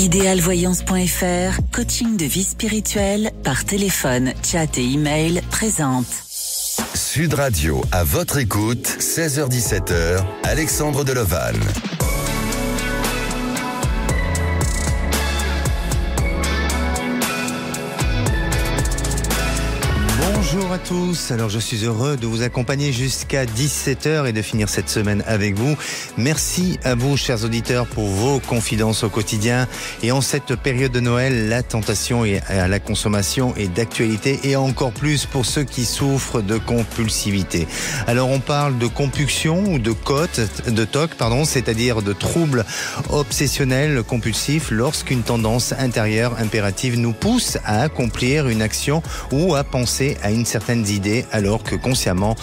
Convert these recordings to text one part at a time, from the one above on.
Idealvoyance.fr, coaching de vie spirituelle par téléphone, chat et email présente. Sud Radio, à votre écoute, 16h-17h, Alexandre Delevanne. Bonjour à tous, alors je suis heureux de vous accompagner jusqu'à 17h et de finir cette semaine avec vous. Merci à vous, chers auditeurs, pour vos confidences au quotidien. Et en cette période de Noël, la tentation à la consommation est d'actualité, et encore plus pour ceux qui souffrent de compulsivité. Alors on parle de compulsion ou de TOC, c'est-à-dire de troubles obsessionnels compulsifs lorsqu'une tendance intérieure impérative nous pousse à accomplir une action ou à penser à une certaine idée, alors que consciemment,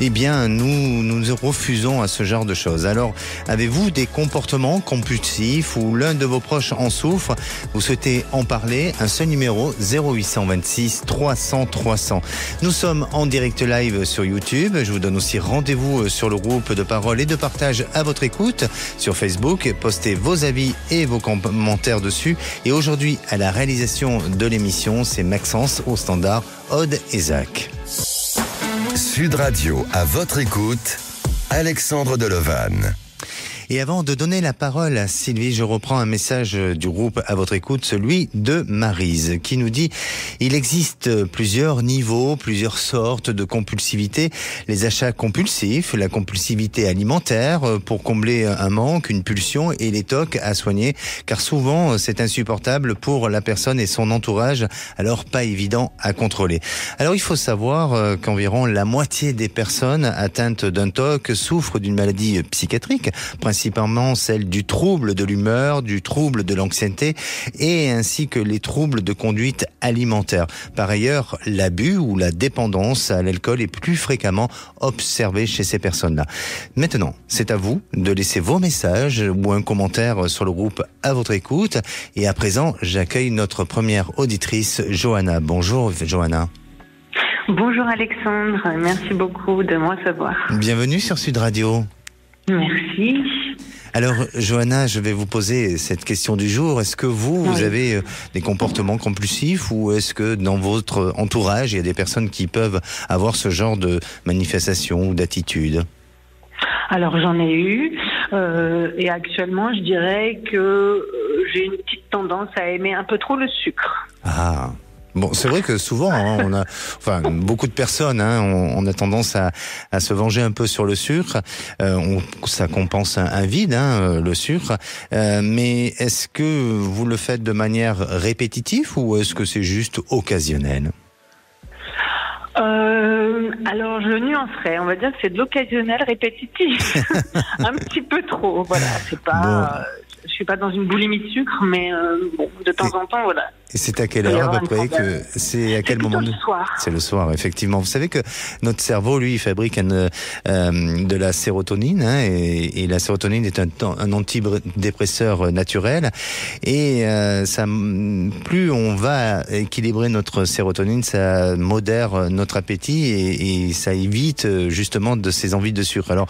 nous refusons à ce genre de choses. Alors, avez-vous des comportements compulsifs ou l'un de vos proches en souffre? Vous souhaitez en parler? Un seul numéro, 0826 300 300. Nous sommes en direct live sur YouTube. Je vous donne aussi rendez-vous sur le groupe de parole et de partage à votre écoute sur Facebook. Postez vos avis et vos commentaires dessus. Et aujourd'hui, à la réalisation de l'émission, c'est Maxence au standard, Aude et Zach. Sud Radio, à votre écoute, Alexandre Delevanne. Et avant de donner la parole à Sylvie, je reprends un message du groupe à votre écoute, celui de Maryse, qui nous dit: il existe plusieurs niveaux, plusieurs sortes de compulsivité. Les achats compulsifs, la compulsivité alimentaire pour combler un manque, une pulsion, et les TOC à soigner, car souvent c'est insupportable pour la personne et son entourage, alors pas évident à contrôler. Alors il faut savoir qu'environ la moitié des personnes atteintes d'un TOC souffrent d'une maladie psychiatrique, principalement celle du trouble de l'humeur, du trouble de l'anxiété et ainsi que les troubles de conduite alimentaire. Par ailleurs, l'abus ou la dépendance à l'alcool est plus fréquemment observé chez ces personnes-là. Maintenant, c'est à vous de laisser vos messages ou un commentaire sur le groupe à votre écoute. Et à présent, j'accueille notre première auditrice, Johanna. Bonjour Johanna. Bonjour Alexandre, merci beaucoup de me recevoir. Bienvenue sur Sud Radio. Merci. Alors, Johanna, je vais vous poser cette question du jour. Est-ce que vous avez des comportements compulsifs, ou est-ce que dans votre entourage, il y a des personnes qui peuvent avoir ce genre de manifestation ou d'attitude? Alors, j'en ai eu. Et actuellement, je dirais que j'ai une petite tendance à aimer un peu trop le sucre. Ah. Bon, c'est vrai que souvent, beaucoup de personnes, on a tendance à se venger un peu sur le sucre. Ça compense un vide, le sucre. Mais est-ce que vous le faites de manière répétitive, ou est-ce que c'est juste occasionnel? Alors je nuancerais, on va dire que c'est de l'occasionnel répétitif. Un petit peu trop, voilà. C'est pas, je suis pas dans une boulimie de sucre, mais de temps en temps, voilà. Et c'est à quelle heure à peu près que c'est à quel moment? Le soir. C'est le soir, effectivement. Vous savez que notre cerveau, lui, il fabrique de la sérotonine, et la sérotonine est un antidépresseur naturel. Et plus on va équilibrer notre sérotonine, ça modère notre appétit et ça évite justement de ces envies de sucre. Alors,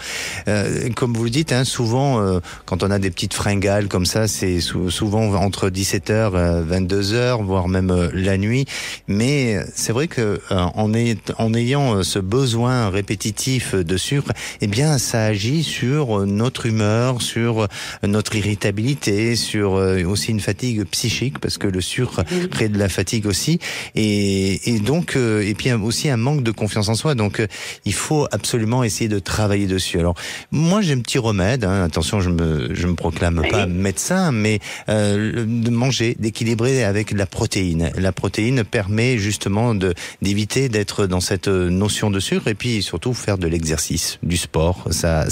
comme vous le dites, souvent quand on a des petites fringales comme ça, c'est souvent entre 17h et 22h. Voire même la nuit. Mais c'est vrai que en ayant ce besoin répétitif de sucre, ça agit sur notre humeur, sur notre irritabilité, sur aussi une fatigue psychique, parce que le sucre crée de la fatigue aussi, et puis aussi un manque de confiance en soi. Donc il faut absolument essayer de travailler dessus. Alors moi j'ai un petit remède, attention, je me proclame pas médecin, mais de manger, d'équilibrer avec la protéine. La protéine permet justement d'éviter d'être dans cette notion de sucre, et puis surtout faire de l'exercice, du sport. Ça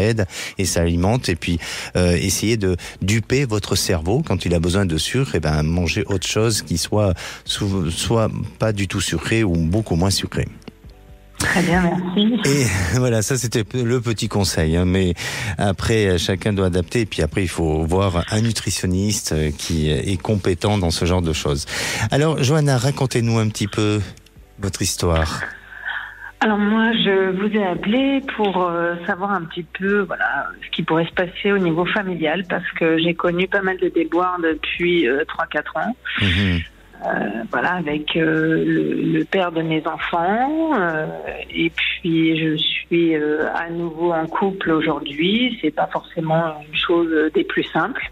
aide et ça alimente. Et puis essayer de duper votre cerveau quand il a besoin de sucre. Manger autre chose qui soit pas du tout sucré ou beaucoup moins sucré. Très bien, merci. Et voilà, ça c'était le petit conseil, mais après chacun doit adapter, et puis après il faut voir un nutritionniste qui est compétent dans ce genre de choses. Alors Johanna, racontez-nous un petit peu votre histoire. Alors moi, je vous ai appelé pour savoir un petit peu ce qui pourrait se passer au niveau familial, parce que j'ai connu pas mal de déboires depuis 3-4 ans. Avec le père de mes enfants, et puis je suis à nouveau en couple aujourd'hui. C'est pas forcément une chose des plus simples.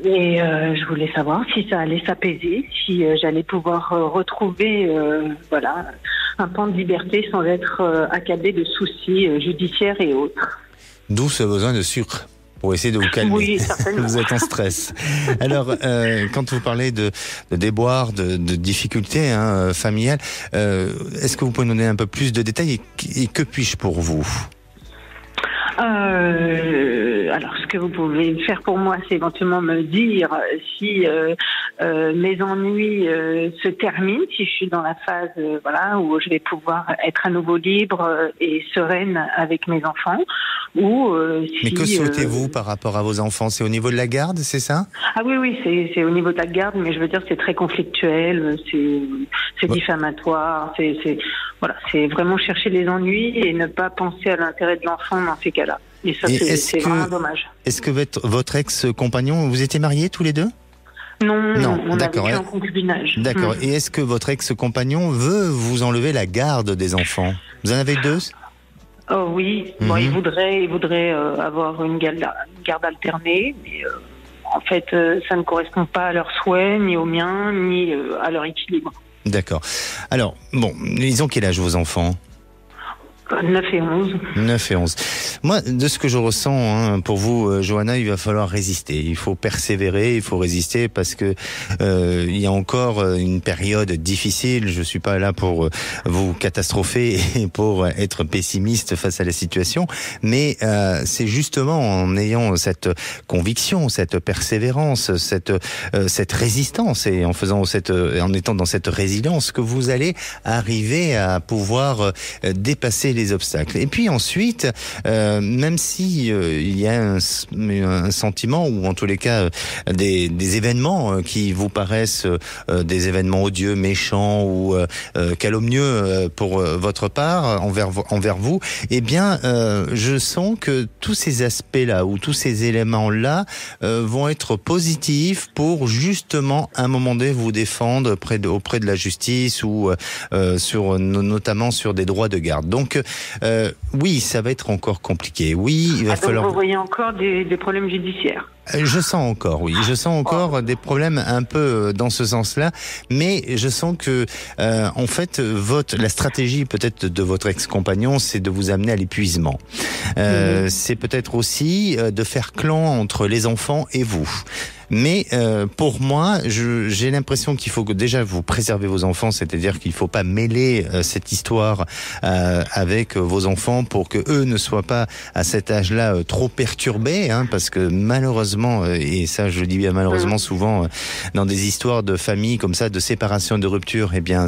Et je voulais savoir si ça allait s'apaiser, si j'allais pouvoir retrouver un pan de liberté sans être accablé de soucis judiciaires et autres. D'où ce besoin de sucre pour essayer de vous calmer. Oui, certainement. Vous êtes en stress. Alors, quand vous parlez de déboires, de difficultés familiales, est-ce que vous pouvez nous donner un peu plus de détails et que puis-je pour vous ? Alors, ce que vous pouvez faire pour moi, c'est éventuellement me dire si mes ennuis se terminent, si je suis dans la phase où je vais pouvoir être à nouveau libre et sereine avec mes enfants, ou si... Mais que souhaitez-vous par rapport à vos enfants ? C'est au niveau de la garde, c'est ça ? Ah oui, c'est au niveau de la garde, mais je veux dire, c'est très conflictuel, c'est diffamatoire, c'est vraiment chercher les ennuis et ne pas penser à l'intérêt de l'enfant dans ces cas-là. Et ça, c'est vraiment dommage. Est-ce que votre ex-compagnon, vous étiez mariés tous les deux ? Non, on a vécu en concubinage. D'accord. Et est-ce que votre ex-compagnon veut vous enlever la garde des enfants ? Vous en avez 2 ? Oh oui. Bon, il voudrait avoir une garde alternée, mais en fait, ça ne correspond pas à leurs souhaits, ni aux miens, ni à leur équilibre. D'accord. Alors, ils ont quel âge vos enfants ? 9 et 11. 9 et 11. Moi, de ce que je ressens, pour vous, Johanna, il va falloir résister. Il faut persévérer, il faut résister parce que il y a encore une période difficile. Je suis pas là pour vous catastropher et pour être pessimiste face à la situation, mais c'est justement en ayant cette conviction, cette persévérance, cette résistance et en étant dans cette résilience que vous allez arriver à pouvoir dépasser les obstacles. Et puis ensuite, même si il y a un sentiment ou en tous les cas des événements qui vous paraissent des événements odieux, méchants ou calomnieux pour votre part envers vous, eh bien, je sens que tous ces aspects-là ou tous ces éléments-là vont être positifs pour justement à un moment donné vous défendre auprès de la justice ou notamment sur des droits de garde. Donc oui, ça va être encore compliqué. Oui, il va falloir... Vous voyez encore des problèmes judiciaires. Je sens encore des problèmes un peu dans ce sens-là, mais je sens que en fait la stratégie peut-être de votre ex-compagnon, c'est de vous amener à l'épuisement. C'est peut-être aussi de faire clan entre les enfants et vous. Mais pour moi, j'ai l'impression qu'il faut que déjà vous préservez vos enfants, c'est-à-dire qu'il faut pas mêler cette histoire avec vos enfants pour que eux ne soient pas à cet âge-là trop perturbés, parce que malheureusement, et ça je le dis bien malheureusement souvent dans des histoires de famille comme ça, de séparation, de rupture, eh bien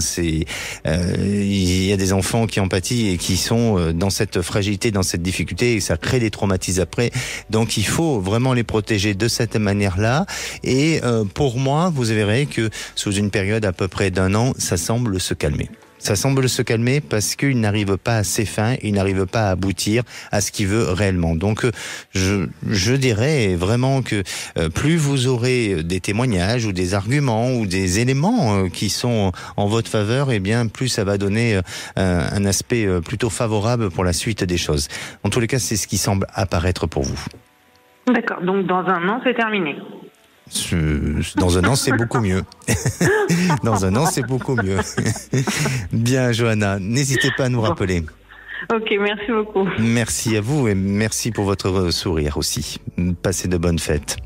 il y a des enfants qui en pâtissent et qui sont dans cette fragilité, dans cette difficulté, et ça crée des traumatismes après. Donc il faut vraiment les protéger de cette manière-là. Et pour moi, vous verrez que sous une période à peu près d'1 an, ça semble se calmer. Ça semble se calmer parce qu'il n'arrive pas à ses fins, il n'arrive pas à aboutir à ce qu'il veut réellement. Donc je dirais vraiment que plus vous aurez des témoignages ou des arguments ou des éléments qui sont en votre faveur, eh bien plus ça va donner un aspect plutôt favorable pour la suite des choses. En tous les cas, c'est ce qui semble apparaître pour vous. D'accord, donc dans 1 an, c'est terminé. Dans 1 an, c'est beaucoup mieux. Dans 1 an, c'est beaucoup mieux. Bien, Johanna, n'hésitez pas à nous rappeler. Ok, merci beaucoup. Merci à vous et merci pour votre sourire aussi. Passez de bonnes fêtes.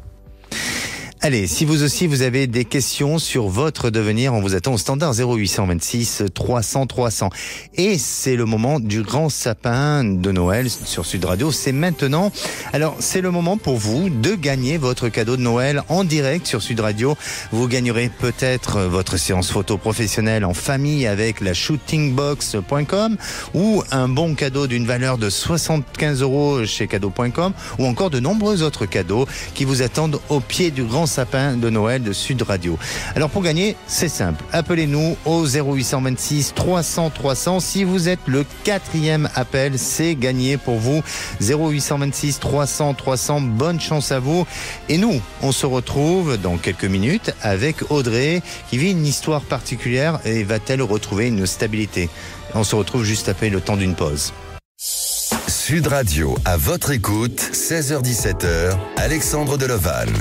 Allez, si vous aussi vous avez des questions sur votre devenir, on vous attend au standard 0826 300 300. Et c'est le moment du grand sapin de Noël sur Sud Radio, c'est maintenant. Alors, c'est le moment pour vous de gagner votre cadeau de Noël en direct sur Sud Radio. Vous gagnerez peut-être votre séance photo professionnelle en famille avec la shootingbox.com ou un bon cadeau d'une valeur de 75 € chez cadeau.com ou encore de nombreux autres cadeaux qui vous attendent au pied du grand sapin de Noël de Sud Radio. Alors pour gagner, c'est simple. Appelez-nous au 0826 300 300. Si vous êtes le 4e appel, c'est gagné pour vous. 0826 300 300. Bonne chance à vous. Et nous, on se retrouve dans quelques minutes avec Audrey qui vit une histoire particulière et va-t-elle retrouver une stabilité? On se retrouve juste après le temps d'une pause. Sud Radio, à votre écoute, 16h-17h, Alexandre Delevanne.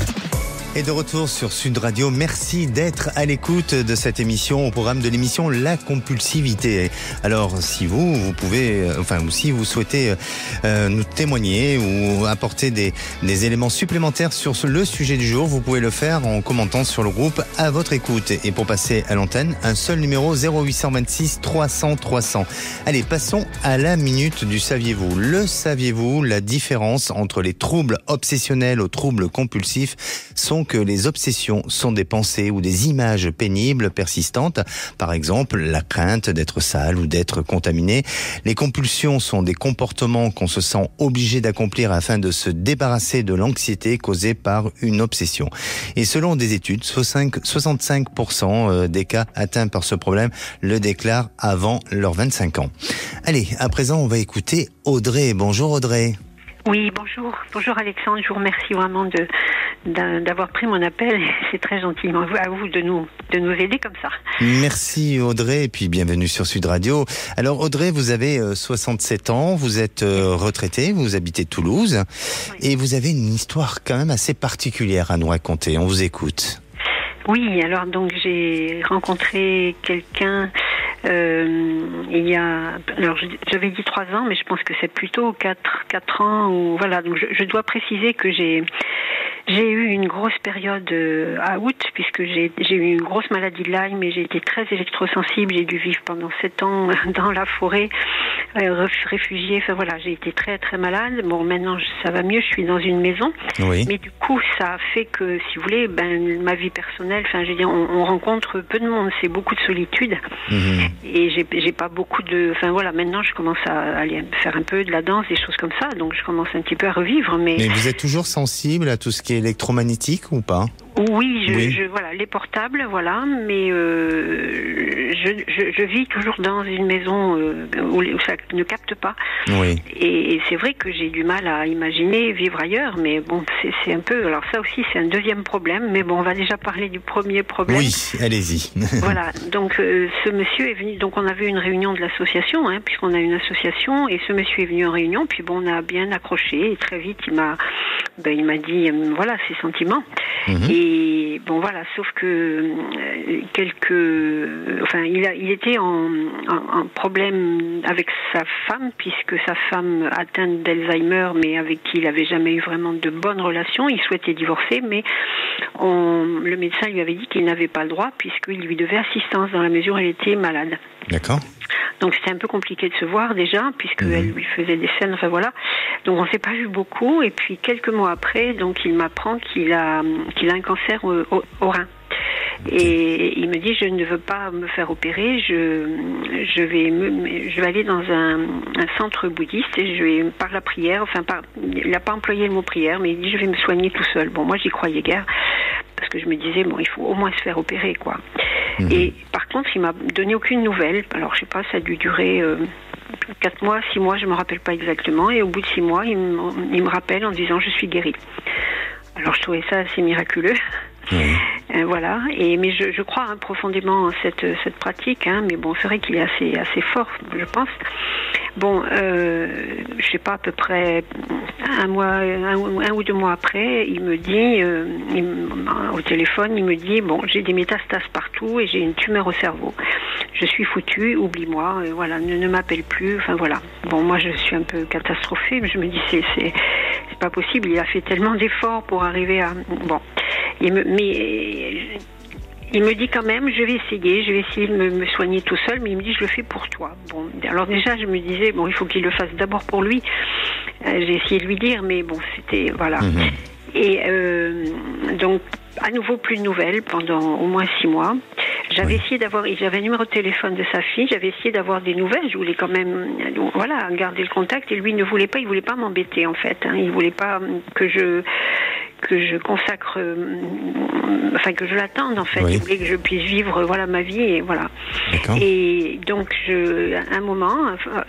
Et de retour sur Sud Radio, merci d'être à l'écoute de cette émission, au programme de l'émission La Compulsivité. Alors si vous pouvez, ou si vous souhaitez nous témoigner ou apporter des éléments supplémentaires sur le sujet du jour, vous pouvez le faire en commentant sur le groupe À votre écoute. Et pour passer à l'antenne, un seul numéro 0826 300 300. Allez, passons à la minute du saviez-vous. Le saviez-vous, la différence entre les troubles obsessionnels aux troubles compulsifs sont que les obsessions sont des pensées ou des images pénibles, persistantes. Par exemple, la crainte d'être sale ou d'être contaminé. Les compulsions sont des comportements qu'on se sent obligé d'accomplir afin de se débarrasser de l'anxiété causée par une obsession. Et selon des études, 65% des cas atteints par ce problème le déclarent avant leurs 25 ans. Allez, à présent, on va écouter Audrey. Bonjour Audrey. Oui, bonjour. Bonjour Alexandre, je vous remercie vraiment d'avoir pris mon appel. C'est très gentil à vous de nous aider comme ça. Merci Audrey et puis bienvenue sur Sud Radio. Alors Audrey, vous avez 67 ans, vous êtes retraitée, vous habitez Toulouse et vous avez une histoire quand même assez particulière à nous raconter. On vous écoute. Oui, alors donc j'ai rencontré quelqu'un il y a, alors j'avais dit 3 ans, mais je pense que c'est plutôt 4 ans. Ou voilà, donc je dois préciser que j'ai eu une grosse période à août, puisque j'ai eu une grosse maladie de Lyme et j'ai été très électrosensible. J'ai dû vivre pendant 7 ans dans la forêt, réfugiée. Enfin voilà, j'ai été très très malade. Bon, maintenant ça va mieux, je suis dans une maison. Oui. Mais du coup, ça a fait que, si vous voulez, ma vie personnelle, enfin je veux dire, on rencontre peu de monde, c'est beaucoup de solitude. Mmh. Et j'ai pas beaucoup de... Enfin voilà, maintenant je commence à aller faire un peu de la danse, des choses comme ça, donc je commence un petit peu à revivre. Mais vous êtes toujours sensible à tout ce qui est électromagnétique ou pas? Oui, voilà, les portables, voilà, mais je vis toujours dans une maison où ça ne capte pas. Oui. Et c'est vrai que j'ai du mal à imaginer vivre ailleurs, mais bon, c'est un peu... Alors ça aussi, c'est un deuxième problème, mais bon, on va déjà parler du premier problème. Oui, allez-y. Voilà, donc ce monsieur est venu, donc on avait une réunion de l'association, puisqu'on a une association, et ce monsieur est venu en réunion, puis bon, on a bien accroché, et très vite, il m'a dit, voilà, ses sentiments. Mmh. Et bon voilà, sauf que il était en problème avec sa femme, puisque sa femme atteinte d'Alzheimer, mais avec qui il n'avait jamais eu vraiment de bonnes relations. Il souhaitait divorcer, mais le médecin lui avait dit qu'il n'avait pas le droit, puisqu'il lui devait assistance dans la mesure où elle était malade. D'accord. Donc c'était un peu compliqué de se voir déjà, puisqu'elle lui faisait des scènes, enfin voilà. Donc on s'est pas vu beaucoup, et puis quelques mois après, donc il m'apprend qu'il a un cancer au rein. Et il me dit, je ne veux pas me faire opérer, je vais aller dans un centre bouddhiste et je vais, par la prière, il n'a pas employé le mot prière, mais il dit, je vais me soigner tout seul. Bon, moi j'y croyais guère, parce que je me disais, bon, il faut au moins se faire opérer, quoi. Mmh. Et par contre, il m'a donné aucune nouvelle. Alors je sais pas, ça a dû durer 4 mois, 6 mois, je me rappelle pas exactement. Et au bout de 6 mois, il me rappelle en disant, je suis guérie. Alors je trouvais ça assez miraculeux. Mmh. Voilà. Mais je crois profondément en cette pratique. Mais bon, c'est vrai qu'il est assez fort, je pense. Bon, je sais pas, à peu près un ou 2 mois après, il me dit, au téléphone, il me dit, bon, j'ai des métastases partout et j'ai une tumeur au cerveau. Je suis foutue, oublie-moi, voilà, ne m'appelle plus, enfin voilà. Bon, moi je suis un peu catastrophée, mais je me dis, c'est pas possible, il a fait tellement d'efforts pour arriver à... Bon, il me dit quand même, je vais essayer de me soigner tout seul, mais il me dit, je le fais pour toi. Bon, alors déjà, je me disais, bon, il faut qu'il le fasse d'abord pour lui. J'ai essayé de lui dire, mais bon, c'était, voilà. Mmh. Et donc, à nouveau, plus de nouvelles pendant au moins 6 mois. J'avais essayé d'avoir, j'avais un numéro de téléphone de sa fille, j'avais essayé d'avoir des nouvelles, je voulais quand même, voilà, garder le contact, et lui il voulait pas m'embêter, en fait, il voulait pas que je consacre, que je l'attende en fait. Oui. Il voulait que je puisse vivre ma vie et voilà. D'accord. Et donc à un moment,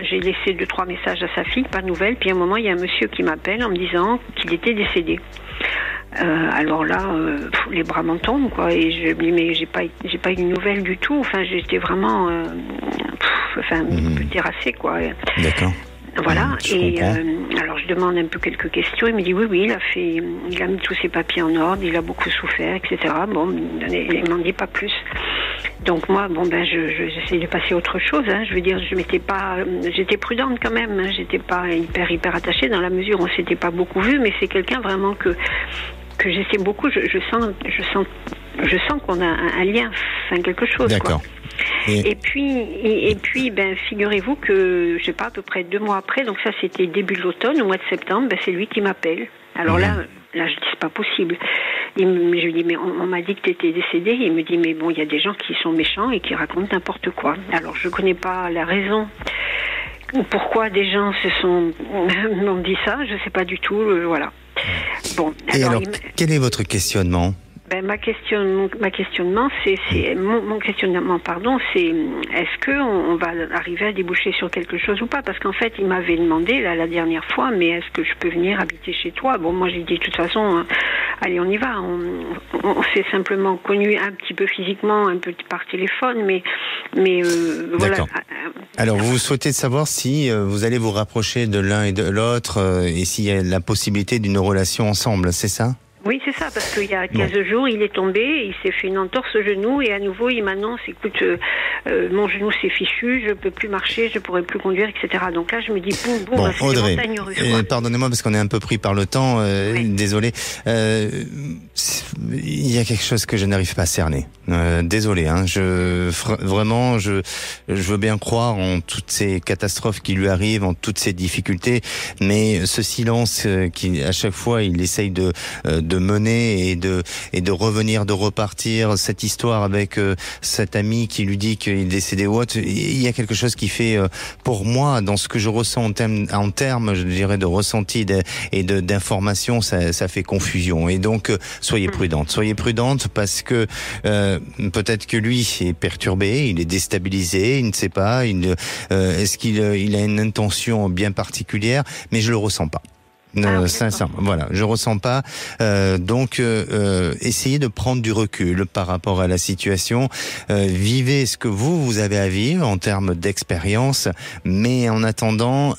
j'ai laissé 2-3 messages à sa fille, pas de nouvelles. Puis à un moment, il y a un monsieur qui m'appelle en me disant qu'il était décédé. Alors là, les bras m'en tombent, quoi. Et je me dis, mais j'ai pas eu de nouvelles du tout. Enfin, j'étais vraiment, un peu terrassée, quoi. D'accord. Voilà. Et comprends. alors je demande un peu quelques questions. Il me dit oui, il a mis tous ses papiers en ordre, il a beaucoup souffert, etc. Bon, il m'en dit pas plus. Donc moi, j'essaie de passer à autre chose. Hein. Je veux dire, j'étais prudente quand même. Hein. J'étais pas hyper attachée dans la mesure où on s'était pas beaucoup vu, mais c'est quelqu'un vraiment que j'essaie beaucoup. Je sens qu'on a un lien, quelque chose. D'accord. Quoi. Et puis, figurez-vous que, je sais pas, à peu près 2 mois après, donc ça c'était début de l'automne, au mois de septembre, c'est lui qui m'appelle. Alors là, je dis, c'est pas possible. Je lui dis, mais on m'a dit que tu étais décédé. Il me dit, mais bon, il y a des gens qui sont méchants et qui racontent n'importe quoi. Alors je connais pas la raison ou pourquoi des gens m'ont dit ça, je sais pas du tout, voilà. Bon. Et alors, quel est votre questionnement ? Mon questionnement, c'est est-ce que on va arriver à déboucher sur quelque chose ou pas? Parce qu'en fait, il m'avait demandé la dernière fois, mais est-ce que je peux venir habiter chez toi? Bon, moi j'ai dit de toute façon, allez, on y va. On s'est simplement connus un petit peu physiquement, un peu par téléphone, mais voilà. Alors, vous souhaitez savoir si vous allez vous rapprocher de l'un et de l'autre et s'il y a la possibilité d'une relation ensemble, c'est ça? Oui, c'est ça, parce qu'il y a 15 jours, il est tombé, il s'est fait une entorse au genou et à nouveau, il m'annonce, écoute, mon genou s'est fichu, je peux plus marcher, je pourrais plus conduire, etc. Donc là, je me dis, bon, c'est Audrey, des montagnes russes. pardonnez-moi parce qu'on est un peu pris par le temps, oui. Désolé. Il y a quelque chose que je n'arrive pas à cerner. Désolé, hein, je veux bien croire en toutes ces catastrophes qui lui arrivent, en toutes ces difficultés, mais ce silence qui, à chaque fois, il essaye de mener et de revenir, de repartir, cette histoire avec cet ami qui lui dit qu'il est décédé ou autre, il y a quelque chose qui fait, pour moi, dans ce que je ressens en termes, je dirais, de ressenti et d'information, ça fait confusion. Et donc, soyez prudente parce que peut-être que lui est perturbé, il est déstabilisé, il ne sait pas, est-ce qu'il a une intention bien particulière, mais je le ressens pas. Sincèrement, voilà, je ressens pas. Donc, essayez de prendre du recul par rapport à la situation. Vivez ce que vous avez à vivre en termes d'expérience, mais en attendant,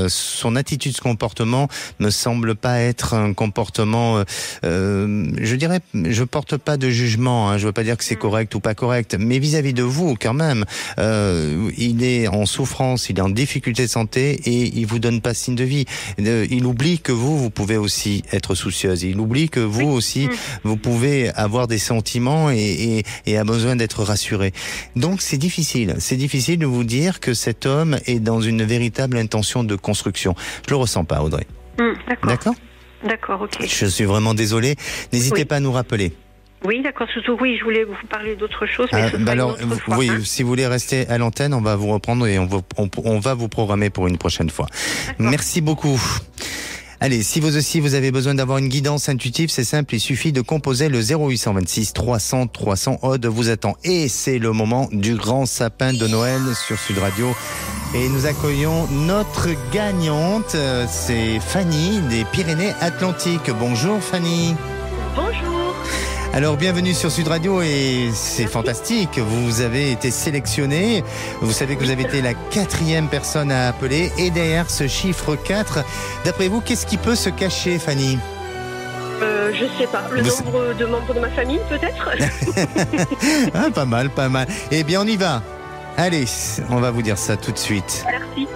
son attitude, ce comportement me semble pas être un comportement. Je dirais, je porte pas de jugement. Hein, je veux pas dire que c'est correct ou pas correct, mais vis-à-vis de vous, quand même, il est en souffrance, il est en difficulté de santé et il vous donne pas signe de vie. Il oublie que vous pouvez aussi être soucieuse. Il oublie que vous aussi, vous pouvez avoir des sentiments et a besoin d'être rassuré. Donc c'est difficile. C'est difficile de vous dire que cet homme est dans une véritable intention de construction. Je le ressens pas, Audrey. D'accord ? D'accord, ok. Je suis vraiment désolé. N'hésitez pas à nous rappeler. Oui, d'accord. Surtout, je voulais vous parler d'autre chose. Mais alors, une autre fois, oui, si vous voulez rester à l'antenne, on va vous reprendre et on va vous programmer pour une prochaine fois. Merci beaucoup. Allez, si vous aussi vous avez besoin d'avoir une guidance intuitive, c'est simple, il suffit de composer le 0826 300 300. Aude vous attend. Et c'est le moment du grand sapin de Noël sur Sud Radio. Et nous accueillons notre gagnante, c'est Fanny des Pyrénées-Atlantiques. Bonjour Fanny. Bonjour. Alors bienvenue sur Sud Radio et c'est fantastique, vous avez été sélectionnée, vous savez que vous avez été la 4e personne à appeler et derrière ce chiffre 4, d'après vous, qu'est-ce qui peut se cacher Fanny ? Je sais pas, le nombre de membres de ma famille peut-être. Ah, pas mal. Eh bien on y va, allez, on va vous dire ça tout de suite. Merci.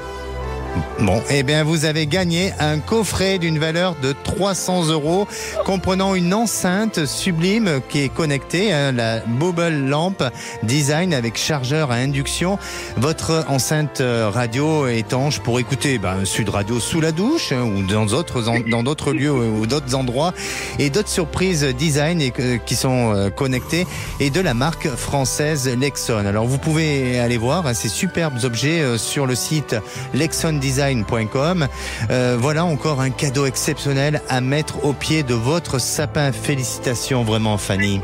Bon, eh bien, vous avez gagné un coffret d'une valeur de 300 €, comprenant une enceinte sublime qui est connectée, la Bubble Lamp Design avec chargeur à induction. Votre enceinte radio étanche pour écouter Sud Radio sous la douche ou dans d'autres lieux ou d'autres endroits, et d'autres surprises design qui sont connectées et de la marque française Lexon. Alors, vous pouvez aller voir ces superbes objets sur le site Lexon Design design.com. Voilà encore un cadeau exceptionnel à mettre au pied de votre sapin. Félicitations vraiment, Fanny.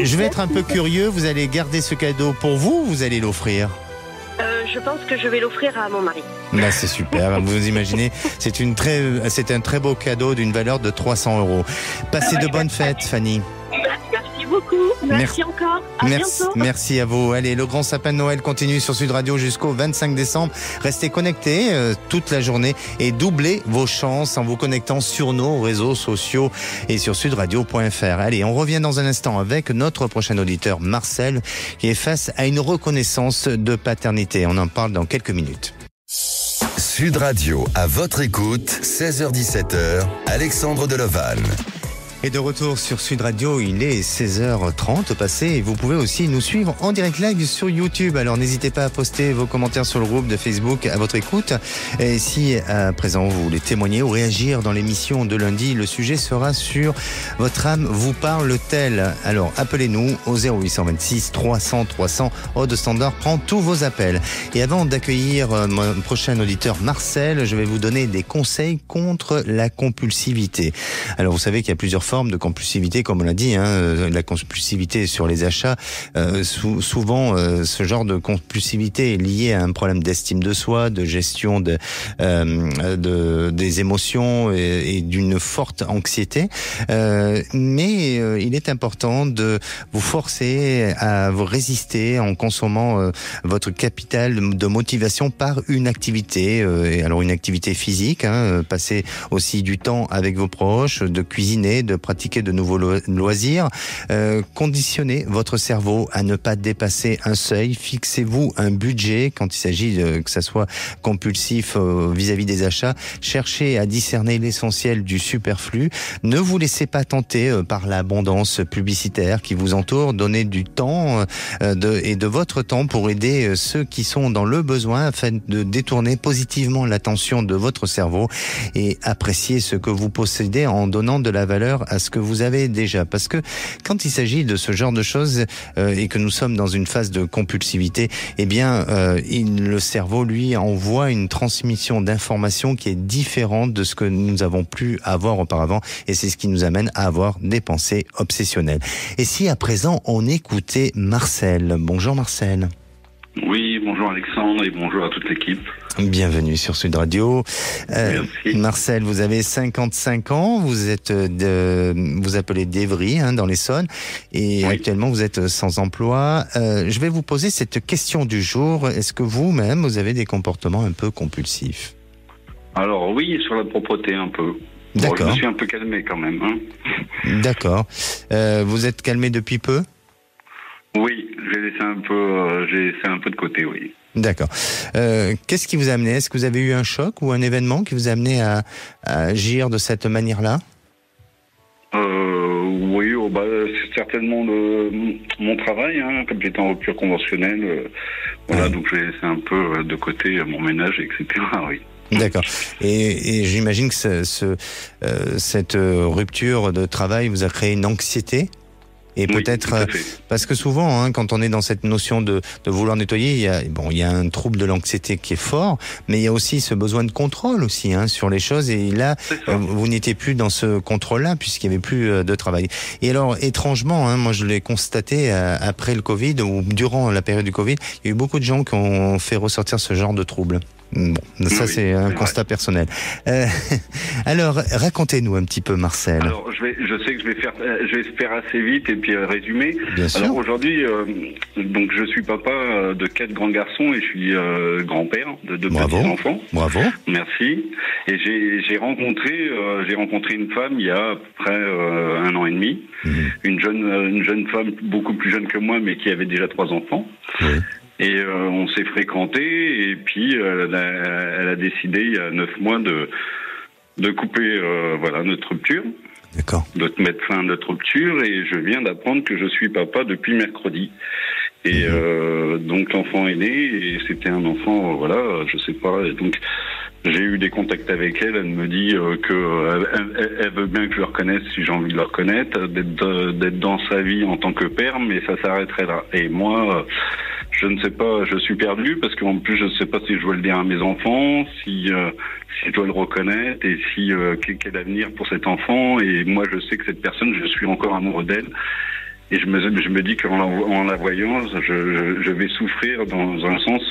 Je vais être un peu curieux, vous allez garder ce cadeau pour vous ou vous allez l'offrir ? Je pense que je vais l'offrir à mon mari. Là, c'est super. Vous imaginez, c'est un très beau cadeau d'une valeur de 300 €. Passez de bonnes fêtes, Fanny. Merci beaucoup. Merci encore. À bientôt. Merci à vous. Allez, le grand sapin de Noël continue sur Sud Radio jusqu'au 25 décembre. Restez connectés toute la journée et doublez vos chances en vous connectant sur nos réseaux sociaux et sur sudradio.fr. Allez, on revient dans un instant avec notre prochain auditeur, Marcel, qui est face à une reconnaissance de paternité. On en parle dans quelques minutes. Sud Radio, à votre écoute, 16h-17h, Alexandre Delevanne. Et de retour sur Sud Radio, il est 16h30 passé et vous pouvez aussi nous suivre en direct live sur YouTube. Alors n'hésitez pas à poster vos commentaires sur le groupe de Facebook à votre écoute. Et si à présent vous voulez témoigner ou réagir dans l'émission de lundi, le sujet sera sur votre âme vous parle-t-elle. Alors appelez-nous au 0826 300 300. Aude Standard prend tous vos appels. Et avant d'accueillir mon prochain auditeur Marcel, je vais vous donner des conseils contre la compulsivité. Alors vous savez qu'il y a plusieurs formes de compulsivité, comme on l'a dit, la compulsivité sur les achats. Souvent, ce genre de compulsivité est lié à un problème d'estime de soi, de gestion des émotions et d'une forte anxiété. Mais il est important de vous forcer à vous résister en consommant votre capital de motivation par une activité. Alors une activité physique, passer aussi du temps avec vos proches, de cuisiner, de pratiquer de nouveaux loisirs. Conditionnez votre cerveau à ne pas dépasser un seuil. Fixez-vous un budget quand il s'agit que ça soit compulsif vis-à-vis des achats. Cherchez à discerner l'essentiel du superflu. Ne vous laissez pas tenter par l'abondance publicitaire qui vous entoure. Donnez du temps et de votre temps pour aider ceux qui sont dans le besoin afin de détourner positivement l'attention de votre cerveau et apprécier ce que vous possédez en donnant de la valeur à ce que vous avez déjà. Parce que quand il s'agit de ce genre de choses et que nous sommes dans une phase de compulsivité, eh bien, le cerveau, lui, envoie une transmission d'informations qui est différente de ce que nous avons pu avoir auparavant. Et c'est ce qui nous amène à avoir des pensées obsessionnelles. Et si à présent, on écoutait Marcel. Bonjour Marcel. Oui, bonjour Alexandre et bonjour à toute l'équipe. Bienvenue sur Sud Radio. Merci. Marcel, vous avez 55 ans, vous appelez d'Evry, dans l'Essonne, et oui. Actuellement vous êtes sans emploi. Je vais vous poser cette question du jour. Est-ce que vous-même, vous avez des comportements un peu compulsifs ? Alors oui, sur la propreté un peu. D'accord. Bon, je me suis un peu calmé quand même. D'accord. Vous êtes calmé depuis peu ? Oui, j'ai laissé un peu de côté, oui. D'accord. Qu'est-ce qui vous a amené ? Est-ce que vous avez eu un choc ou un événement qui vous a amené à agir de cette manière-là ? Oui, c'est certainement mon travail, comme j'étais en rupture conventionnelle. Voilà, donc j'ai laissé un peu de côté mon ménage, etc. Oui. D'accord. Et j'imagine que cette rupture de travail vous a créé une anxiété ? Et oui, peut-être parce que souvent, quand on est dans cette notion de vouloir nettoyer, il y a un trouble de l'anxiété qui est fort, mais il y a aussi ce besoin de contrôle aussi sur les choses. Et là, vous n'étiez plus dans ce contrôle-là puisqu'il n'y avait plus de travail. Et alors, étrangement, moi je l'ai constaté après le Covid ou durant la période du Covid, il y a eu beaucoup de gens qui ont fait ressortir ce genre de troubles. Bon, ça c'est un constat personnel. Alors, racontez-nous un petit peu, Marcel. Alors, je sais que je vais faire assez vite et puis résumer. Bien sûr. Alors aujourd'hui, donc je suis papa de 4 grands garçons et je suis grand-père de 2 petits enfants. Bravo. Merci. Et j'ai rencontré une femme il y a à peu près 1 an et demi. Une jeune femme beaucoup plus jeune que moi, mais qui avait déjà 3 enfants. Oui. Et on s'est fréquentés et puis elle a décidé il y a 9 mois de couper notre rupture. D'accord. De mettre fin à notre rupture et je viens d'apprendre que je suis papa depuis mercredi. Et donc l'enfant est né et c'était un enfant, je sais pas. Et donc j'ai eu des contacts avec elle. Elle me dit elle veut bien que je le reconnaisse si j'ai envie de le reconnaître, d'être dans sa vie en tant que père, mais ça s'arrêterait là. Et moi, je ne sais pas, je suis perdu parce qu'en plus je ne sais pas si je dois le dire à mes enfants, si je dois le reconnaître et si quel avenir pour cet enfant. Et moi je sais que cette personne, je suis encore amoureux d'elle. Et je me dis qu'en la voyant, je vais souffrir dans un sens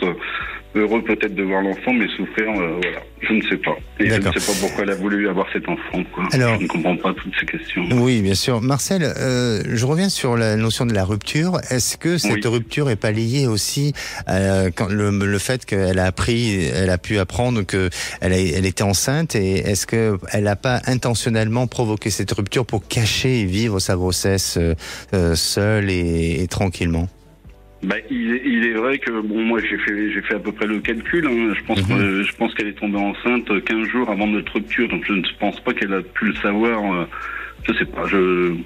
heureux peut-être de voir l'enfant, mais souffrir, voilà, je ne sais pas. Et je ne sais pas pourquoi elle a voulu avoir cet enfant, quoi. Alors, je ne comprends pas toutes ces questions. Oui, bien sûr. Marcel, je reviens sur la notion de la rupture. Est-ce que cette rupture est pas liée aussi quand le fait qu'elle a pu apprendre que elle était enceinte, et est-ce que elle n'a pas intentionnellement provoqué cette rupture pour cacher et vivre sa grossesse seule et tranquillement? Il est vrai que moi j'ai fait à peu près le calcul. Hein. Je pense qu'elle est tombée enceinte 15 jours avant notre rupture, donc je ne pense pas qu'elle a pu le savoir. Je sais pas,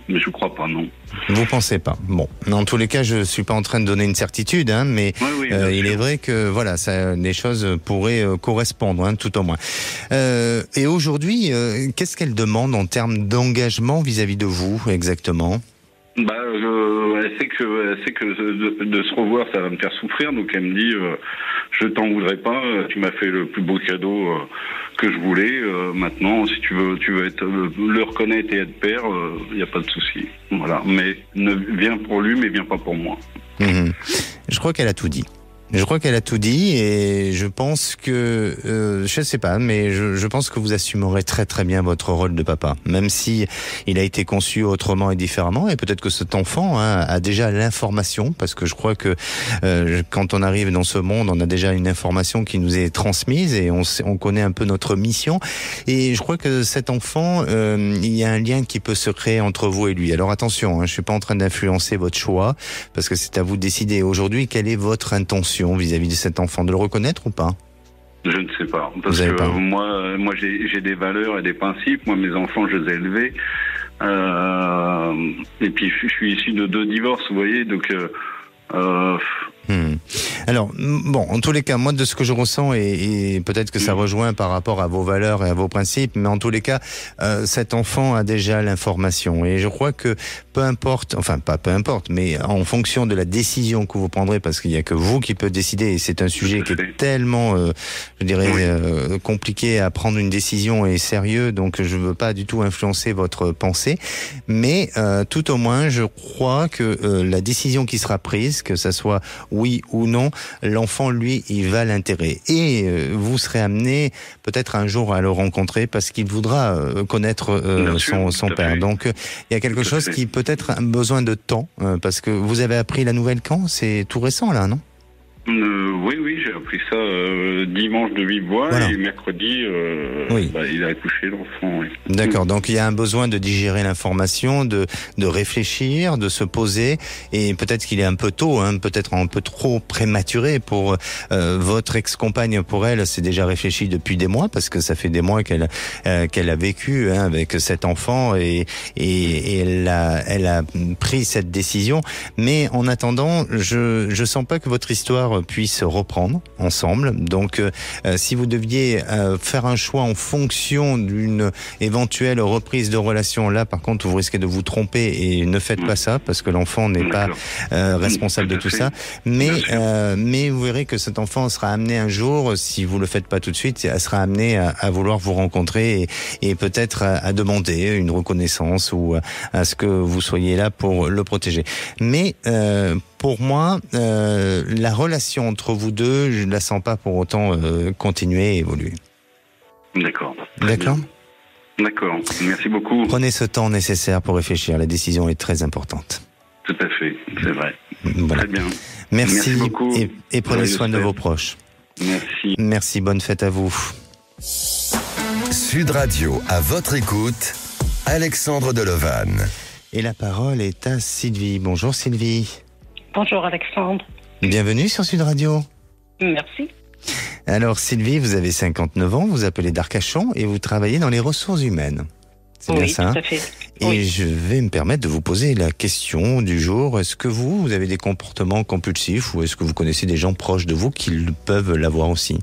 mais je crois pas, non. Vous pensez pas? Bon, en tous les cas, je suis pas en train de donner une certitude, hein, mais il est vrai que voilà, les choses pourraient correspondre, hein, tout au moins. Et aujourd'hui, qu'est-ce qu'elle demande en termes d'engagement vis-à-vis de vous, exactement? Elle sait que de se revoir, ça va me faire souffrir, donc elle me dit je t'en voudrais pas, tu m'as fait le plus beau cadeau que je voulais. Maintenant, si tu veux le reconnaître et être père, il n'y a pas de souci. Voilà, mais viens pour lui, mais viens pas pour moi. Je crois qu'elle a tout dit. Et je pense que, je sais pas, mais je pense que vous assumerez très très bien votre rôle de papa, même si il a été conçu autrement et différemment, et peut-être que cet enfant a déjà l'information, parce que je crois que quand on arrive dans ce monde, on a déjà une information qui nous est transmise et on connaît un peu notre mission, et je crois que cet enfant, il y a un lien qui peut se créer entre vous et lui. Alors attention, je suis pas en train d'influencer votre choix, parce que c'est à vous de décider. Aujourd'hui, quelle est votre intention vis-à-vis de cet enfant, de le reconnaître ou pas? Je ne sais pas, parce que moi j'ai des valeurs et des principes. Moi, mes enfants, je les ai élevés, et puis je suis issu de 2 divorces, vous voyez, donc Alors, bon, en tous les cas, moi, de ce que je ressens, et peut-être que ça rejoint par rapport à vos valeurs et à vos principes, mais en tous les cas, cet enfant a déjà l'information. Et je crois que peu importe, mais en fonction de la décision que vous prendrez, parce qu'il n'y a que vous qui peut décider, et c'est un sujet qui est tellement, compliqué à prendre une décision et sérieux, donc je ne veux pas du tout influencer votre pensée, mais tout au moins, je crois que la décision qui sera prise, que ça soit oui ou non, l'enfant, lui, il va l'intégrer. Et vous serez amené peut-être un jour à le rencontrer parce qu'il voudra connaître son père. Donc, il y a quelque chose qui peut-être a besoin de temps, parce que vous avez appris la nouvelle quand? C'est tout récent, là, non? Oui, j'ai appris ça dimanche de vive voix, et mercredi, il a accouché l'enfant. Oui. D'accord, donc il y a un besoin de digérer l'information, de réfléchir, de se poser, et peut-être qu'il est un peu tôt, peut-être un peu trop prématuré pour votre ex-compagne. Pour elle, c'est déjà réfléchi depuis des mois, parce que ça fait des mois qu'elle a vécu avec cet enfant, et elle a pris cette décision. Mais en attendant, je sens pas que votre histoire puisse reprendre ensemble. Donc, si vous deviez faire un choix en fonction d'une éventuelle reprise de relation, là, par contre, vous risquez de vous tromper, et ne faites pas ça, parce que l'enfant n'est pas responsable de tout ça. Mais vous verrez que cet enfant sera amené un jour, si vous le faites pas tout de suite, elle sera amenée à vouloir vous rencontrer, et peut-être à demander une reconnaissance, ou à ce que vous soyez là pour le protéger. Mais pour moi, la relation entre vous deux, je ne la sens pas pour autant continuer et évoluer. D'accord. D'accord ? D'accord. Merci beaucoup. Prenez ce temps nécessaire pour réfléchir. La décision est très importante. Tout à fait, c'est vrai. Voilà. Très bien. Merci beaucoup. Et prenez soin de vos proches. Merci. Merci, bonne fête à vous. Sud Radio, à votre écoute, Alexandre Delevanne. Et la parole est à Sylvie. Bonjour Sylvie. Bonjour Alexandre. Bienvenue sur Sud Radio. Merci. Alors Sylvie, vous avez 59 ans, vous appelez d'Arcachon et vous travaillez dans les ressources humaines. C'est bien ça? Oui, tout à fait. Et je vais me permettre de vous poser la question du jour. Est-ce que vous avez des comportements compulsifs, ou est-ce que vous connaissez des gens proches de vous qui peuvent l'avoir aussi?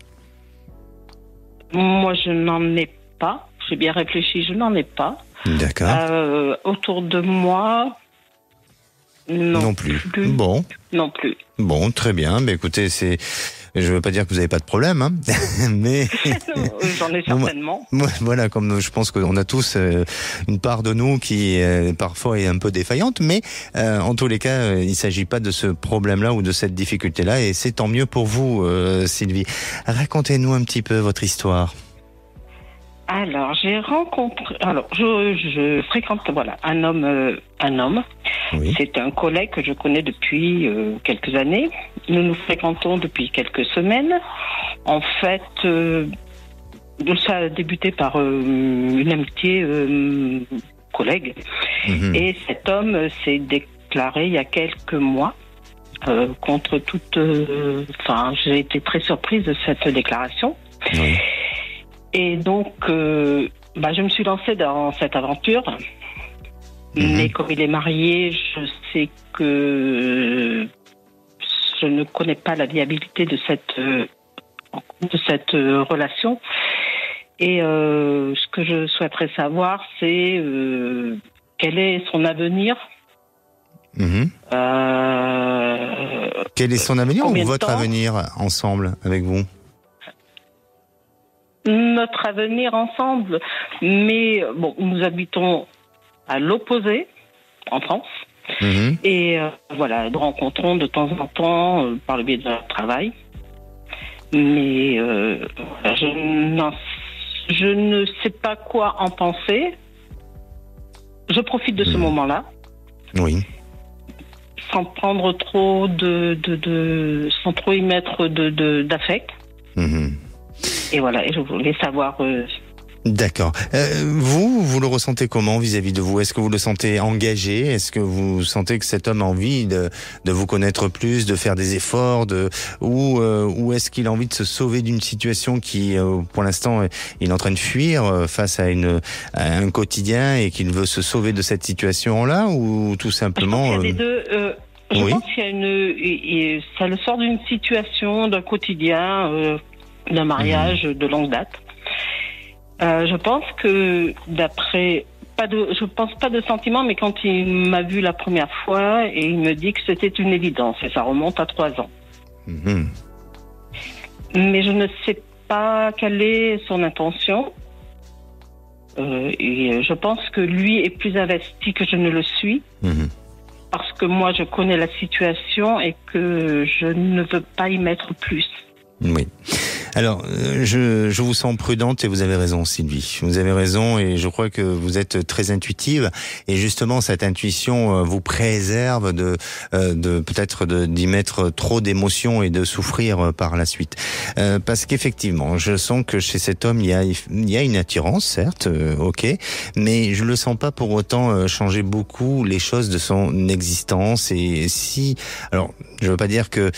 Moi, je n'en ai pas. J'ai bien réfléchi, je n'en ai pas. D'accord. Autour de moi, Non plus. Bon. Non plus. Bon, très bien. Mais écoutez, je ne veux pas dire que vous n'avez pas de problème, hein, mais j'en ai certainement. Voilà, comme je pense qu'on a tous une part de nous qui parfois est un peu défaillante, mais en tous les cas, il ne s'agit pas de ce problème-là ou de cette difficulté-là, et c'est tant mieux pour vous, Sylvie. Racontez-nous un petit peu votre histoire. Alors, je fréquente un homme. Oui. C'est un collègue que je connais depuis quelques années. Nous nous fréquentons depuis quelques semaines. En fait, ça a débuté par une amitié collègue. Mm-hmm. Et cet homme s'est déclaré il y a quelques mois contre toute... j'ai été très surprise de cette déclaration. Oui. Et donc, je me suis lancée dans cette aventure. Mm-hmm. Mais comme il est marié, je sais que je ne connais pas la viabilité de cette relation. Et ce que je souhaiterais savoir, c'est quel est son avenir. Mm-hmm. Quel est son avenir ou votre avenir ensemble avec vous? Notre avenir ensemble, mais nous habitons à l'opposé, en France, mm-hmm. Et nous rencontrons de temps en temps par le biais de notre travail, mais je ne sais pas quoi en penser. Je profite de ce moment-là, oui, sans prendre trop sans trop y mettre d'affect. Mm-hmm. Et voilà, et je voulais savoir... D'accord. Vous le ressentez comment vis-à-vis de vous? Est-ce que vous le sentez engagé? Est-ce que vous sentez que cet homme a envie de vous connaître plus, de faire des efforts, ou est-ce qu'il a envie de se sauver d'une situation qui, pour l'instant, il est en train de fuir face à un quotidien et qu'il veut se sauver de cette situation-là, ou tout simplement... Je pense qu'il y a les deux... Je pense qu'il y a ça le sort d'une situation, d'un quotidien... d'un mariage de longue date. Je pense que je pense pas de sentiment, mais quand il m'a vu la première fois, et il me dit que c'était une évidence, et ça remonte à 3 ans. Mm-hmm. Mais je ne sais pas quelle est son intention. Et je pense que lui est plus investi que je ne le suis. Mm-hmm. Parce que moi, je connais la situation et que je ne veux pas y mettre plus. Oui. Alors, je vous sens prudente et vous avez raison, Sylvie. Vous avez raison et je crois que vous êtes très intuitive et justement cette intuition vous préserve de peut-être d'y mettre trop d'émotions et de souffrir par la suite. Parce qu'effectivement, je sens que chez cet homme il y a une attirance, certes, ok, mais je le sens pas pour autant changer beaucoup les choses de son existence. Et si, alors, je veux pas dire que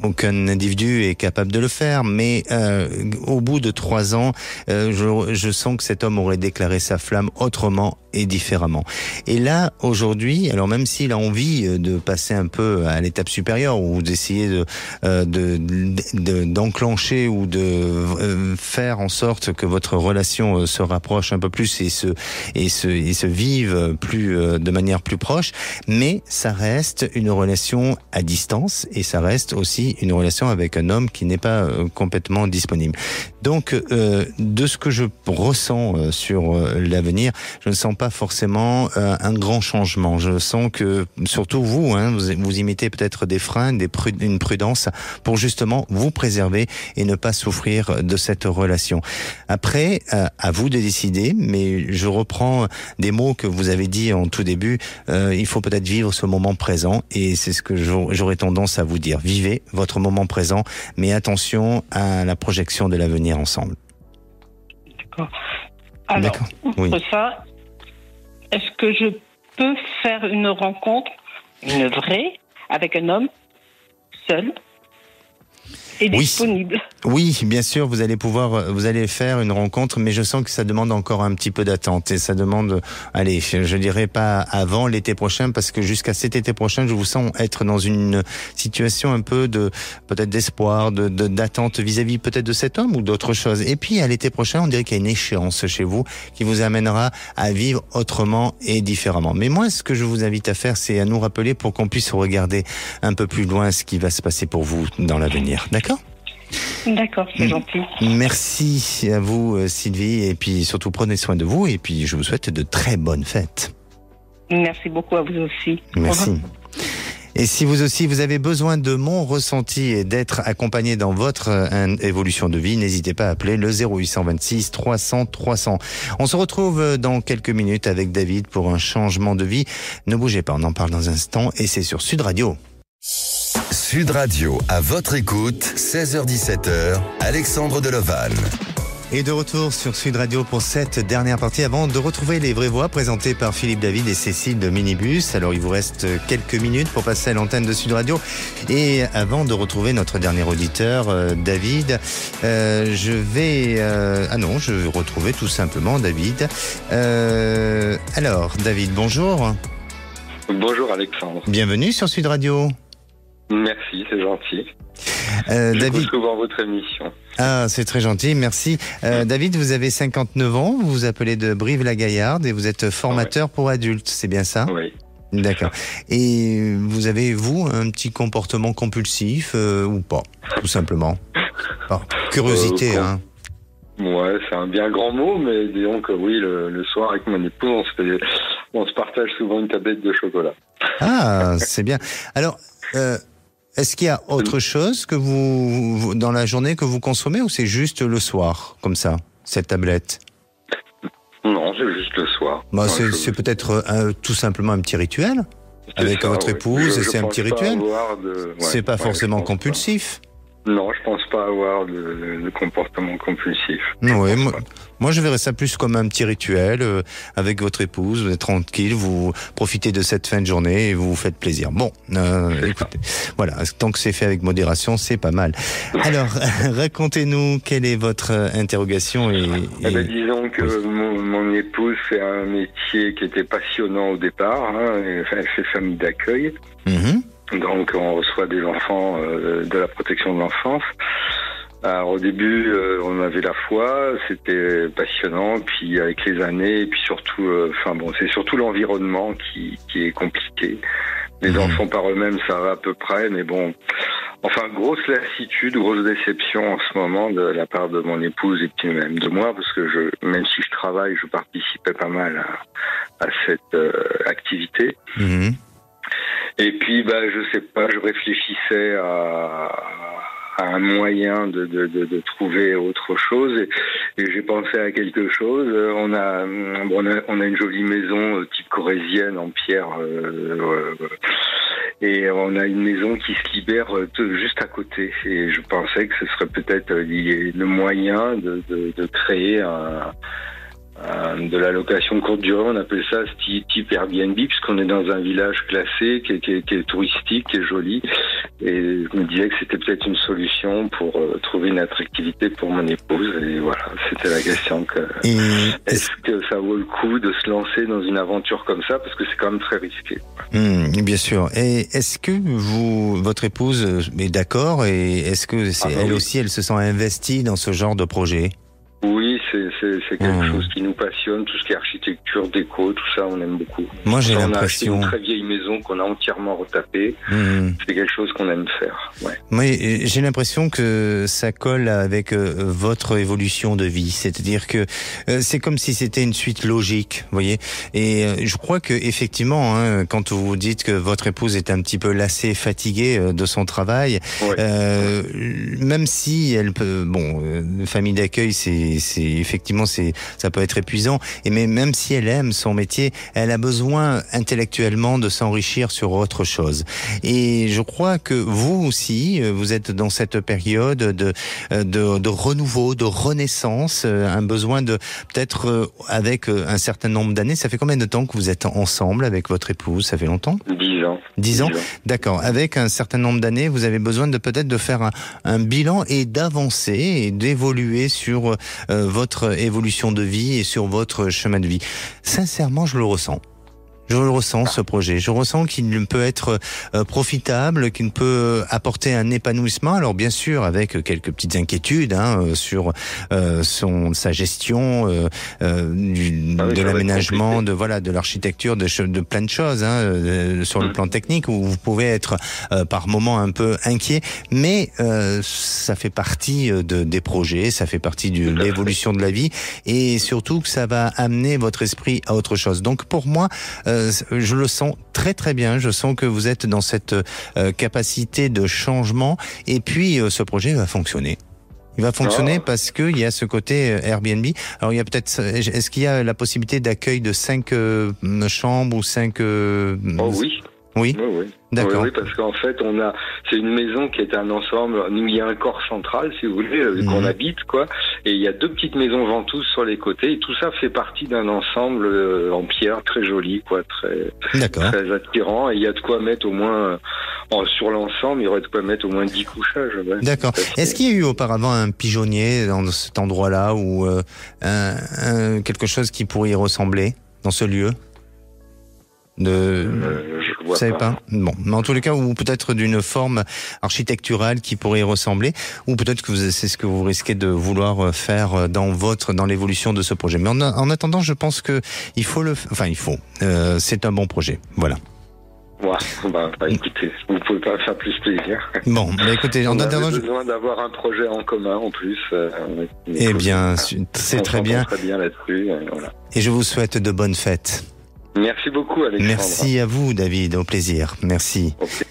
aucun individu est capable de le faire, mais au bout de 3 ans, je sens que cet homme aurait déclaré sa flamme autrement et différemment. Et là, aujourd'hui, alors même s'il a envie de passer un peu à l'étape supérieure ou d'essayer d'enclencher ou de faire en sorte que votre relation se rapproche un peu plus et se vive plus de manière plus proche, mais ça reste une relation à distance et ça reste aussi une relation avec un homme qui n'est pas complètement disponible. Donc, de ce que je ressens sur l'avenir, je ne sens pas forcément un grand changement. Je sens que, surtout vous, vous y mettez peut-être des freins, une prudence pour justement vous préserver et ne pas souffrir de cette relation. Après, à vous de décider, mais je reprends des mots que vous avez dit en tout début, il faut peut-être vivre ce moment présent et c'est ce que j'aurais tendance à vous dire. Vivez votre moment présent, mais attention à la projection de l'avenir ensemble. D'accord. Alors, outre ça, est-ce que je peux faire une rencontre, une vraie, avec un homme, seul, est disponible. Oui, bien sûr, vous allez faire une rencontre, mais je sens que ça demande encore un petit peu d'attente et ça demande, allez, je dirais pas avant l'été prochain, parce que jusqu'à cet été prochain, je vous sens être dans une situation un peu peut-être d'espoir, d'attente vis-à-vis peut-être de cet homme ou d'autre chose. Et puis à l'été prochain, on dirait qu'il y a une échéance chez vous qui vous amènera à vivre autrement et différemment. Mais moi, ce que je vous invite à faire, c'est à nous rappeler pour qu'on puisse regarder un peu plus loin ce qui va se passer pour vous dans l'avenir. D'accord ? D'accord, c'est gentil. Merci à vous, Sylvie, et puis surtout prenez soin de vous, et puis je vous souhaite de très bonnes fêtes. Merci beaucoup à vous aussi. Merci. Et si vous aussi, vous avez besoin de mon ressenti et d'être accompagné dans votre évolution de vie, n'hésitez pas à appeler le 0826 300 300. On se retrouve dans quelques minutes avec David pour un changement de vie. Ne bougez pas, on en parle dans un instant, et c'est sur Sud Radio. Sud Radio, à votre écoute, 16h-17h, Alexandre Deleval. Et de retour sur Sud Radio pour cette dernière partie avant de retrouver les vraies voix présentées par Philippe David et Cécile de Minibus. Alors il vous reste quelques minutes pour passer à l'antenne de Sud Radio. Et avant de retrouver notre dernier auditeur, David, je vais retrouver tout simplement David. Alors David, bonjour. Bonjour Alexandre. Bienvenue sur Sud Radio. Merci, c'est gentil. David, souvent votre émission. Ah, c'est très gentil, merci. David, vous avez 59 ans, vous vous appelez de Brive-la-Gaillarde et vous êtes formateur pour adultes, c'est bien ça ? Oui. D'accord. Et vous avez, vous, un petit comportement compulsif ou pas, tout simplement ? Par curiosité, hein. Ouais, c'est un bien grand mot, mais disons que oui, le soir avec mon épouse, on se partage souvent une tablette de chocolat. Ah, c'est bien. Alors, est-ce qu'il y a autre chose que vous dans la journée que vous consommez ou c'est juste le soir, comme ça, cette tablette ? Non, c'est juste le soir. Bah, c'est peut-être tout simplement un petit rituel avec votre épouse, c'est un petit rituel. C'est pas forcément compulsif. Non, je pense pas avoir de comportement compulsif. Oui, moi je verrais ça plus comme un petit rituel avec votre épouse, vous êtes tranquille, vous profitez de cette fin de journée et vous vous faites plaisir. Bon, écoutez, voilà, tant que c'est fait avec modération, c'est pas mal. Alors, racontez-nous quelle est votre interrogation disons que mon épouse fait un métier qui était passionnant au départ, hein, elle fait famille d'accueil. Donc on reçoit des enfants de la protection de l'enfance. Alors au début on avait la foi, c'était passionnant, puis avec les années, et puis surtout, c'est surtout l'environnement qui est compliqué. Les enfants par eux-mêmes ça va à peu près, mais bon, grosse lassitude, grosse déception en ce moment de la part de mon épouse et puis même de moi, parce que même si je travaille, je participais pas mal à cette activité. Et puis, je sais pas, je réfléchissais à un moyen de trouver autre chose et j'ai pensé à quelque chose. On a une jolie maison type corrézienne en pierre et on a une maison qui se libère juste à côté et je pensais que ce serait peut-être le moyen de créer de la location courte durée, on appelle ça type Airbnb, puisqu'on est dans un village classé qui est touristique, qui est joli. Et je me disais que c'était peut-être une solution pour trouver une attractivité pour mon épouse. Et voilà, c'était la question. Est-ce que ça vaut le coup de se lancer dans une aventure comme ça, parce que c'est quand même très risqué. Bien sûr. Et est-ce que votre épouse est d'accord et est-ce que elle aussi, elle se sent investie dans ce genre de projet ? Oui, c'est quelque chose qui nous passionne, tout ce qui est architecture, déco, tout ça, on aime beaucoup. Moi, j'ai l'impression... On a acheté une très vieille maison qu'on a entièrement retapée. C'est quelque chose qu'on aime faire. Ouais. Moi, j'ai l'impression que ça colle avec votre évolution de vie. C'est-à-dire que c'est comme si c'était une suite logique, vous voyez. Et je crois que effectivement, quand vous dites que votre épouse est un petit peu lassée, fatiguée de son travail, même si elle peut... famille d'accueil, c'est effectivement ça peut être épuisant. Et mais même si elle aime son métier, elle a besoin intellectuellement de s'enrichir sur autre chose. Et je crois que vous aussi, vous êtes dans cette période de renouveau, de renaissance, un besoin de peut-être avec un certain nombre d'années. Ça fait combien de temps que vous êtes ensemble avec votre épouse? Ça fait longtemps? 10 ans. 10 ans. D'accord. Avec un certain nombre d'années, vous avez besoin de peut-être de faire un bilan et d'avancer et d'évoluer sur votre évolution de vie et sur votre chemin de vie. Sincèrement, je le ressens. Je le ressens, ce projet. Je ressens qu'il peut être profitable, qu'il peut apporter un épanouissement. Alors bien sûr, avec quelques petites inquiétudes sur sa gestion, de l'aménagement, de l'architecture, de plein de choses sur le plan technique où vous pouvez être par moments un peu inquiet. Mais ça fait partie des projets, ça fait partie de l'évolution de la vie et surtout que ça va amener votre esprit à autre chose. Donc pour moi, je le sens très très bien, je sens que vous êtes dans cette capacité de changement et puis ce projet va fonctionner. Il va fonctionner parce qu'il y a ce côté Airbnb. Alors il y a peut-être, est-ce qu'il y a la possibilité d'accueil de 5 chambres ou 5... oui. Oui. D'accord. Oui, parce qu'en fait, c'est une maison qui est un ensemble où il y a un corps central, si vous voulez, qu'on habite, quoi. Et il y a 2 petites maisons ventouses sur les côtés. Et tout ça fait partie d'un ensemble en pierre très joli, quoi, très attirant. Et il y a de quoi mettre au moins, sur l'ensemble, il y aurait de quoi mettre au moins 10 couchages. Ouais. D'accord. Est-ce qu'il y a eu auparavant un pigeonnier dans cet endroit-là ou quelque chose qui pourrait y ressembler dans ce lieu? Vous savez pas. Bon, mais en tous les cas, ou peut-être d'une forme architecturale qui pourrait y ressembler, ou peut-être que c'est ce que vous risquez de vouloir faire dans l'évolution de ce projet. Mais en attendant, je pense que il faut c'est un bon projet. Voilà. Écoutez, vous pouvez pas faire plus plaisir. Bon, écoutez, on a besoin d'avoir un projet en commun en plus. Eh bien, c'est très bien. Très bien là-dessus. Voilà. Et je vous souhaite de bonnes fêtes. Merci beaucoup, Alexandre. Merci à vous, David. Au plaisir. Merci. Okay.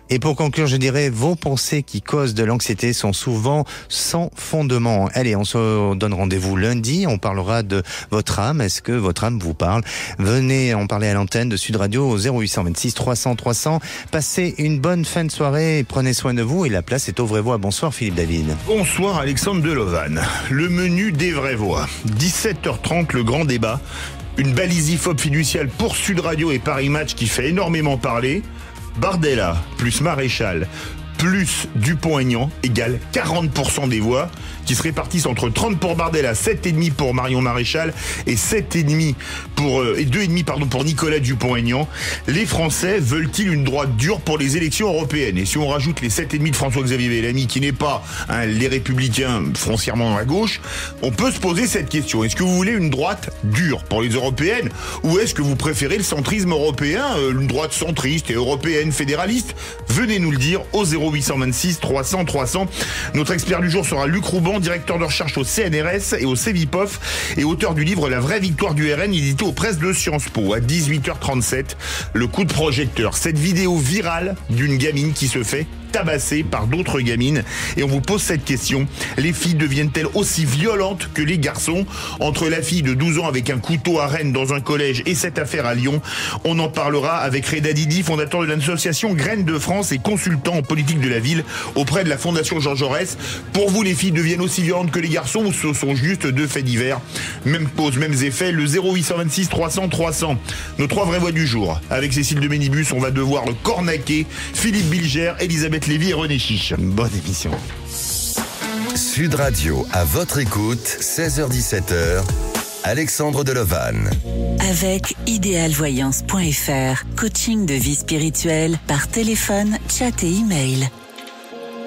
Et pour conclure, je dirais, vos pensées qui causent de l'anxiété sont souvent sans fondement. Allez, on se donne rendez-vous lundi. On parlera de votre âme. Est-ce que votre âme vous parle? Venez en parler à l'antenne de Sud Radio au 0826 300 300. Passez une bonne fin de soirée. Prenez soin de vous. Et la place est aux vraies voix. Bonsoir, Philippe David. Bonsoir, Alexandre Delovan. Le menu des vraies voix. 17h30, le grand débat. Une balisiphobe fiduciale pour Sud Radio et Paris Match qui fait énormément parler. Bardella plus Maréchal plus Dupont-Aignan égale 40% des voix qui se répartissent entre 30 pour Bardella, 7,5 pour Marion Maréchal et 2,5 pour Nicolas Dupont-Aignan. Les Français veulent-ils une droite dure pour les élections européennes? Et si on rajoute les 7,5 de François-Xavier Bellamy, qui n'est pas les Républicains foncièrement à gauche, on peut se poser cette question. Est-ce que vous voulez une droite dure pour les européennes ou est-ce que vous préférez le centrisme européen, une droite centriste et européenne fédéraliste? Venez nous le dire au 0826 300 300. Notre expert du jour sera Luc Rouban, directeur de recherche au CNRS et au CEVIPOF et auteur du livre La vraie victoire du RN, édité aux presses de Sciences Po. À 18h37, le coup de projecteur. Cette vidéo virale d'une gamine qui se fait tabasser par d'autres gamines. Et on vous pose cette question. Les filles deviennent-elles aussi violentes que les garçons? Entre la fille de 12 ans avec un couteau à Rennes dans un collège et cette affaire à Lyon, on en parlera avec Reda Didi, fondateur de l'association Graines de France et consultant en politique de la ville auprès de la Fondation Jean Jaurès. Pour vous, les filles deviennent aussi violentes que les garçons ou ce sont juste 2 faits divers? Même cause, mêmes effets. Le 0826 300 300. Nos 3 vraies voix du jour. Avec Cécile de Ménibus, on va devoir le cornaquer. Philippe Bilger, Elisabeth Lévy et René Chiche. Bonne émission. Sud Radio, à votre écoute, 16h-17h, Alexandre Delovan. Avec idéalvoyance.fr, coaching de vie spirituelle par téléphone, chat et email.